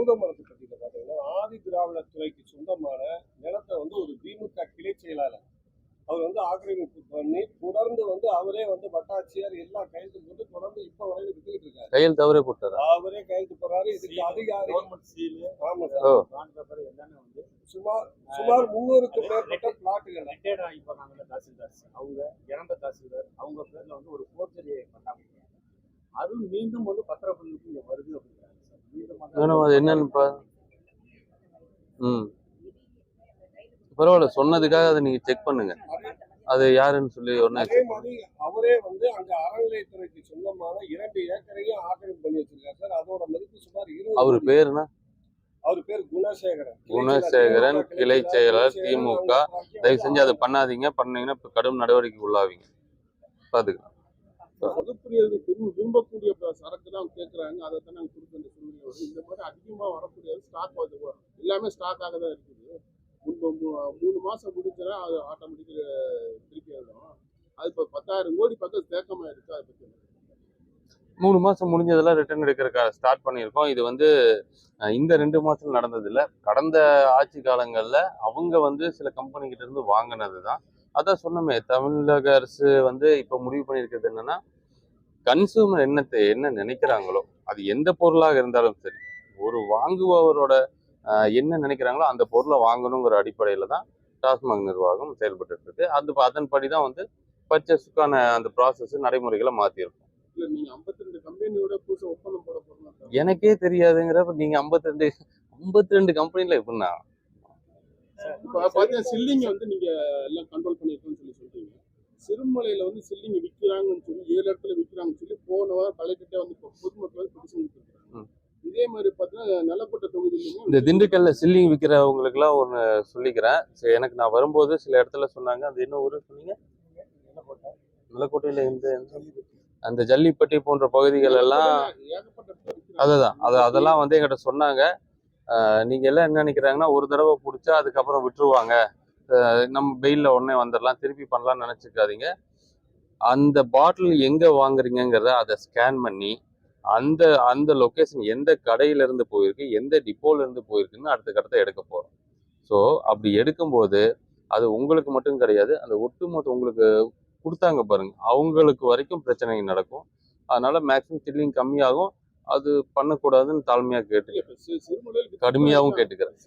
பூதமரத்தை பத்தி பாத்தீங்கன்னா ஆதி திராவிட துறைக்கு சொந்தமான நிலத்தை வந்து ஒரு திமுக கிளை செயலாளர் அவர் வந்து ஆக்கிரமிப்பு பண்ணி தொடர்ந்து வந்து அவரே வந்து வட்டாட்சியர் எல்லா கையெழுத்து போட்டு தொடர்ந்து இப்ப வரைக்கும் வித்துக்கிட்டு இருக்காரு. கையெழுத்து அவரே போட்டாரு, அவரே கையெழுத்து போறாரு. இதுக்கு அதிகாரி சுமார் 300க்கு மேற்பட்ட பிளாட்டுகள் அவங்க இறந்த தாசில்தார் அவங்க பேர்ல வந்து ஒரு போர்ஜரி பண்ணாங்க. அது மீண்டும் வந்து பத்திரப்பதிவுக்கு இங்க வருது அப்படிங்கிறாங்க. அது என்னன்னு பரவாயில்ல, சொன்னதுக்காக அதை நீங்க செக் பண்ணுங்க அது யாருன்னு சொல்லி. அதே மாதிரி அவரே வந்து அங்க அறநிலையத்துறைக்கு சொந்தமான 2 ஏக்கரையும் ஆக்கிரமிப்பு பண்ணி வச்சிருக்காரு சார். அதோட மதிப்பு சுமார் 20. அவரு பேருனா? அவர் பேர் குணசேகரன், கிளை செயலர், திமுக. தயவு செஞ்சு அதை பண்ணாதீங்க. பண்ணீங்கன்னா இப்ப கடும் நடவடிக்கை உள்ளாவீங்க. பாத்துக்கலாம். விரும்பக்கூடிய சரக்கு தான் கேட்கறாங்க. அதை தான் நாங்கள் கொடுக்க வேண்டிய சூழ்நிலை. இந்த மாதிரி அதிகமா வரக்கூடிய ஸ்டாக் எல்லாமே ஸ்டாக்காக தான் இருக்குது. 3 மாசம் முடிஞ்சா அது ஆட்டோமேட்டிக்கா திருப்பி ஆகிடும். அது இப்போ 10,000 கோடி பக்கம் தேக்கமா இருக்கு. அதை பத்தி 3 மாசம் முடிஞ்சதெல்லாம் ரிட்டர்ன் எடுக்கிறக்க ஸ்டார்ட் பண்ணியிருக்கோம். இது வந்து இந்த 2 மாசத்துல நடந்தது இல்லை. கடந்த ஆட்சி காலங்கள்ல அவங்க வந்து சில கம்பெனி கிட்ட இருந்து வாங்கினது தான். அதான் சொன்னமே, தமிழக அரசு வந்து இப்ப முடிவு பண்ணியிருக்கிறது என்னன்னா, கன்சூமர் என்ன நினைக்கிறாங்களோ அது எந்த பொருளாக இருந்தாலும் சரி, ஒரு வாங்குபவரோட என்ன நினைக்கிறாங்களோ அந்த பொருளை வாங்கணுங்கிற அடிப்படையில தான் டாஸ்மாக் நிர்வாகம் செயல்பட்டு இருக்கு. அதன்படி தான் வந்து பர்ச்சேஸுக்கான அந்த ப்ராசஸ் நடைமுறைகளை மாற்றிருக்கும். எனக்கே தெரியாதுங்கிறப்ப நீங்க 52 கம்பெனில எப்படின்னா சில்லிங் வந்து நீங்க எல்லாம் கண்ட்ரோல் பண்ணிருக்கோம்னு சொல்லி சொல்றீங்க. சிறுமலையில வந்து சில்லிங் விற்கிறாங்கன்னு சொல்லி 7 இடத்துல விற்கிறாங்கன்னு சொல்லி போன வாரம் கலெக்டரே வந்து பொதுமக்கள் பிடிச்சு கொடுத்துருக்காங்க. இதே மாதிரி பார்த்தீங்கன்னா நிலக்கோட்டை தொகுதியிலும் இந்த திண்டுக்கல்ல சில்லிங் விற்கிறவங்களுக்கு எல்லாம் ஒன்று சொல்லிக்கிறேன். சரி, எனக்கு நான் வரும்போது சில இடத்துல சொன்னாங்க. அது என்ன ஊரு சொன்னீங்க? நிலக்கோட்டையில அந்த ஜல்லிப்பட்டி போன்ற பகுதிகள் எல்லாம் அதெல்லாம் வந்து எங்கிட்ட சொன்னாங்க. நீங்க எல்லாம் என்ன நினைக்கிறாங்கன்னா, ஒரு தடவை பிடிச்சா அதுக்கப்புறம் விட்டுருவாங்க, நம்ம பெயில்ல உடனே வந்துடலாம், திருப்பி பண்ணலாம்னு நினைச்சுக்காதீங்க. அந்த பாட்டில் எங்க வாங்குறீங்கிறத அதை ஸ்கேன் பண்ணி அந்த லொக்கேஷன் எந்த கடையில இருந்து போயிருக்கு, எந்த டிப்போல இருந்து போயிருக்குன்னு அடுத்த கட்டத்தை எடுக்க போறோம். ஸோ அப்படி எடுக்கும்போது அது உங்களுக்கு மட்டும் கிடையாது, அந்த ஒட்டுமொத்த உங்களுக்கு கொடுத்தாங்க பாருங்க, அவங்களுக்கு வரைக்கும் பிரச்சனை நடக்கும். அதனால மேக்சிமம் சில்லிங் கம்மியாகும். அது பண்ணக்கூடாதுன்னு தாழ்மையா கேட்டு கடுமையாகவும் கேட்டுக்கிறேன்.